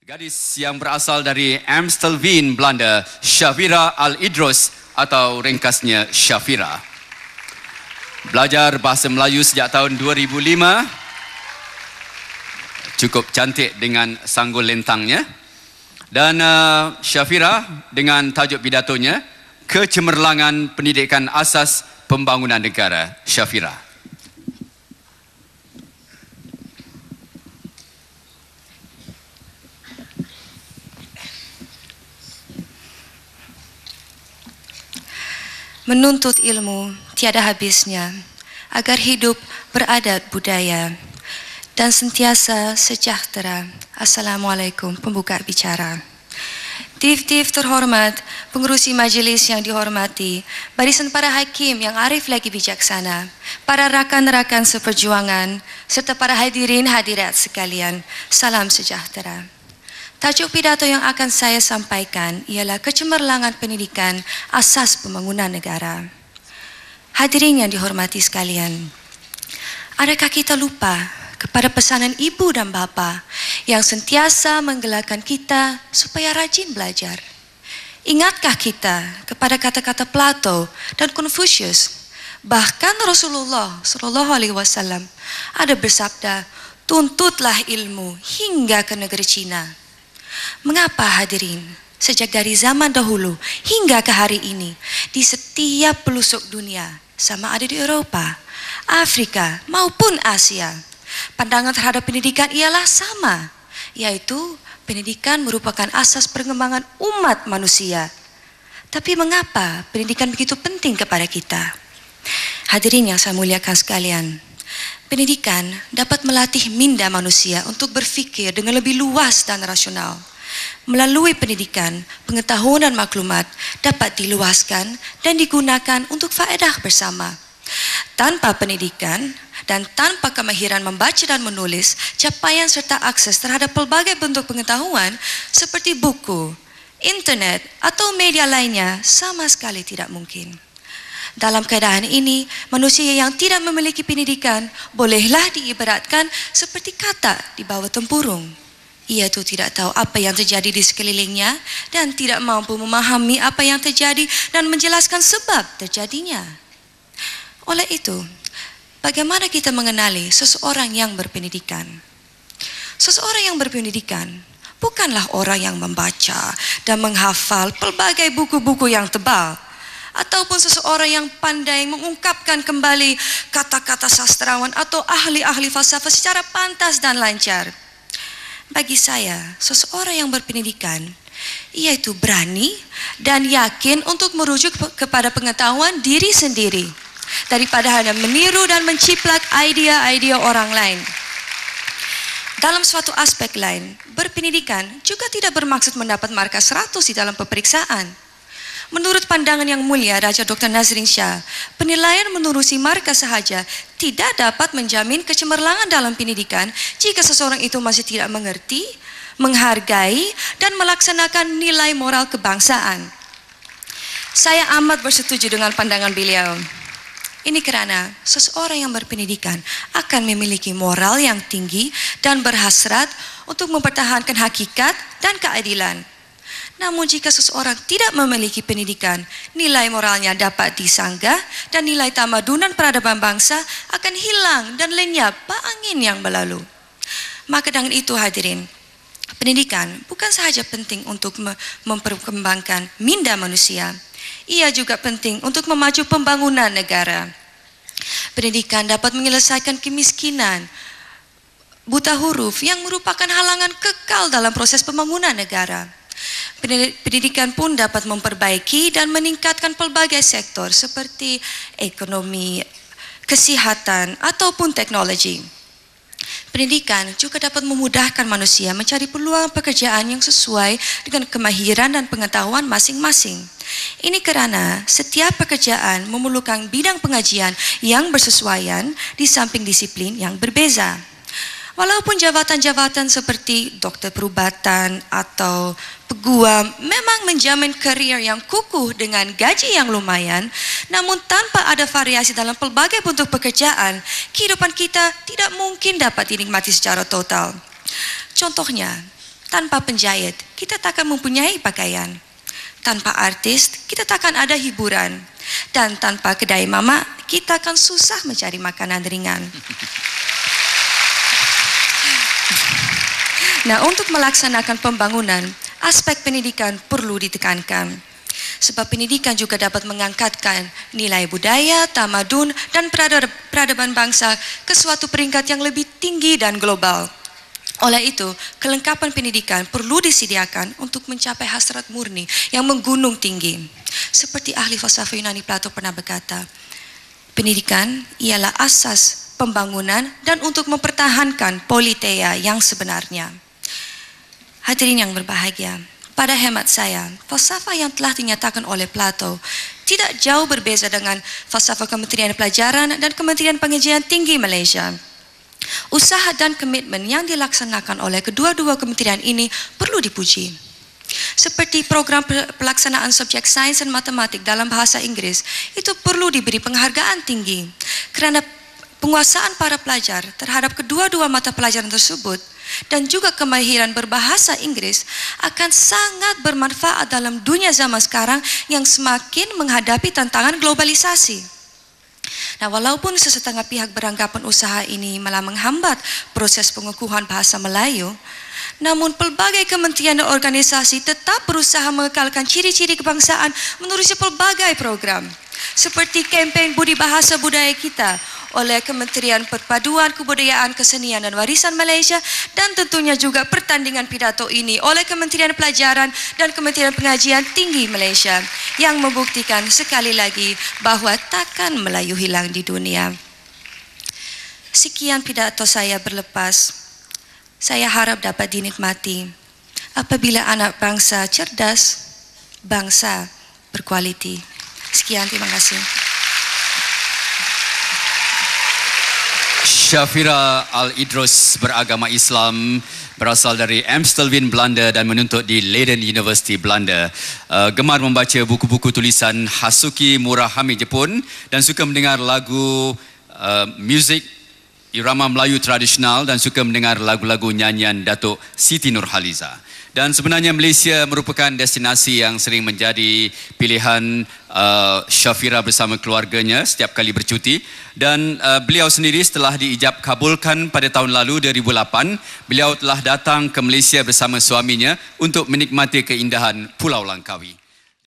Gadis yang berasal dari Amstelveen, Belanda, Shafira Al-Idrus atau ringkasnya Shafira. Belajar bahasa Melayu sejak tahun 2005. Cukup cantik dengan sanggul lentangnya. Dan Shafira dengan tajuk pidatonya, Kecemerlangan Pendidikan Asas Pembangunan Negara. Shafira. Menuntut ilmu tiada habisnya, agar hidup beradat budaya dan sentiasa sejahtera. Assalamualaikum. Pembuka bicara. Tif-tif terhormat, pengerusi majelis yang dihormati, barisan para hakim yang arif lagi bijaksana, para rakan-rakan seperjuangan, serta para hadirin hadirat sekalian, salam sejahtera. Tajuk pidato yang akan saya sampaikan ialah Kecemerlangan Pendidikan Asas Pembangunan Negara. Hadirin yang dihormati sekalian, adakah kita lupa kepada pesanan ibu dan bapa yang sentiasa menggelarkan kita supaya rajin belajar? Ingatkah kita kepada kata-kata Plato dan Confucius? Bahkan Rasulullah SAW ada bersabda, tuntutlah ilmu hingga ke negeri Cina. Mengapa hadirin, sejak dari zaman dahulu hingga ke hari ini, di setiap pelosok dunia, sama ada di Eropa, Afrika maupun Asia, pandangan terhadap pendidikan ialah sama, yaitu pendidikan merupakan asas perkembangan umat manusia. Tapi mengapa pendidikan begitu penting kepada kita? Hadirin yang saya muliakan sekalian, pendidikan dapat melatih minda manusia untuk berfikir dengan lebih luas dan rasional. Melalui pendidikan, pengetahuan dan maklumat dapat diluaskan dan digunakan untuk faedah bersama. Tanpa pendidikan dan tanpa kemahiran membaca dan menulis, capaian serta akses terhadap pelbagai bentuk pengetahuan seperti buku, internet atau media lainnya sama sekali tidak mungkin. Dalam keadaan ini, manusia yang tidak memiliki pendidikan bolehlah diibaratkan seperti katak di bawah tempurung. Ia itu tidak tahu apa yang terjadi di sekelilingnya dan tidak mampu memahami apa yang terjadi dan menjelaskan sebab terjadinya. Oleh itu, bagaimana kita mengenali seseorang yang berpendidikan? Seseorang yang berpendidikan bukanlah orang yang membaca dan menghafal pelbagai buku-buku yang tebal, ataupun seseorang yang pandai mengungkapkan kembali kata-kata sastrawan atau ahli-ahli falsafah secara pantas dan lancar. Bagi saya, seseorang yang berpendidikan, yaitu berani dan yakin untuk merujuk kepada pengetahuan diri sendiri, daripada hanya meniru dan menciplak idea-idea orang lain. Dalam suatu aspek lain, berpendidikan juga tidak bermaksud mendapat markah 100 di dalam peperiksaan. Menurut pandangan yang mulia Raja Dr. Nazrin Shah, penilaian menerusi markah sahaja tidak dapat menjamin kecemerlangan dalam pendidikan jika seseorang itu masih tidak mengerti, menghargai, dan melaksanakan nilai moral kebangsaan. Saya amat bersetuju dengan pandangan beliau. Ini karena seseorang yang berpendidikan akan memiliki moral yang tinggi dan berhasrat untuk mempertahankan hakikat dan keadilan. Namun jika seseorang tidak memiliki pendidikan, nilai moralnya dapat disanggah dan nilai tamadunan peradaban bangsa akan hilang dan lenyap bak angin yang berlalu. Maka dengan itu hadirin, pendidikan bukan sahaja penting untuk memperkembangkan minda manusia, ia juga penting untuk memaju pembangunan negara. Pendidikan dapat menyelesaikan kemiskinan, buta huruf yang merupakan halangan kekal dalam proses pembangunan negara. Pendidikan pun dapat memperbaiki dan meningkatkan pelbagai sektor seperti ekonomi, kesihatan, ataupun teknologi. Pendidikan juga dapat memudahkan manusia mencari peluang pekerjaan yang sesuai dengan kemahiran dan pengetahuan masing-masing. Ini karena setiap pekerjaan memerlukan bidang pengajian yang bersesuaian di samping disiplin yang berbeza. Walaupun jabatan-jabatan seperti dokter perubatan atau peguam memang menjamin karier yang kukuh dengan gaji yang lumayan, namun tanpa ada variasi dalam pelbagai bentuk pekerjaan, kehidupan kita tidak mungkin dapat dinikmati secara total. Contohnya, tanpa penjahit, kita takkan mempunyai pakaian. Tanpa artis, kita takkan ada hiburan. Dan tanpa kedai mamak, kita akan susah mencari makanan ringan. Nah, untuk melaksanakan pembangunan, aspek pendidikan perlu ditekankan. Sebab pendidikan juga dapat mengangkatkan nilai budaya, tamadun, dan peradaban bangsa ke suatu peringkat yang lebih tinggi dan global. Oleh itu, kelengkapan pendidikan perlu disediakan untuk mencapai hasrat murni yang menggunung tinggi. Seperti ahli falsafah Yunani Plato pernah berkata, pendidikan ialah asas pembangunan dan untuk mempertahankan politeia yang sebenarnya. Hadirin yang berbahagia, pada hemat saya, falsafah yang telah dinyatakan oleh Plato tidak jauh berbeza dengan falsafah Kementerian Pelajaran dan Kementerian Pengajian Tinggi Malaysia. Usaha dan komitmen yang dilaksanakan oleh kedua-dua kementerian ini perlu dipuji. Seperti program pelaksanaan subjek sains dan matematik dalam bahasa Inggris, itu perlu diberi penghargaan tinggi kerana penguasaan para pelajar terhadap kedua-dua mata pelajaran tersebut dan juga kemahiran berbahasa Inggris akan sangat bermanfaat dalam dunia zaman sekarang yang semakin menghadapi tantangan globalisasi. Nah, walaupun sesetengah pihak beranggapan usaha ini malah menghambat proses pengukuhan bahasa Melayu, namun pelbagai kementerian dan organisasi tetap berusaha mengekalkan ciri-ciri kebangsaan menerusi pelbagai program. Seperti kempen Budi Bahasa Budaya Kita oleh Kementerian Perpaduan Kebudayaan, Kesenian dan Warisan Malaysia, dan tentunya juga pertandingan pidato ini oleh Kementerian Pelajaran dan Kementerian Pengajian Tinggi Malaysia yang membuktikan sekali lagi bahawa takkan Melayu hilang di dunia. Sekian pidato saya berlepas. Saya harap dapat dinikmati apabila anak bangsa cerdas, bangsa berkualiti. Sekian, terima kasih. Shafira Al-Idrus beragama Islam, berasal dari Amstelveen, Belanda dan menuntut di Leiden University, Belanda. Gemar membaca buku-buku tulisan Hasuki Murakami Jepun dan suka mendengar lagu muzik irama Melayu tradisional dan suka mendengar lagu-lagu nyanyian Datuk Siti Nurhaliza. Dan sebenarnya Malaysia merupakan destinasi yang sering menjadi pilihan Shafira bersama keluarganya setiap kali bercuti. Dan beliau sendiri setelah diijab kabulkan pada tahun lalu 2008, beliau telah datang ke Malaysia bersama suaminya untuk menikmati keindahan Pulau Langkawi.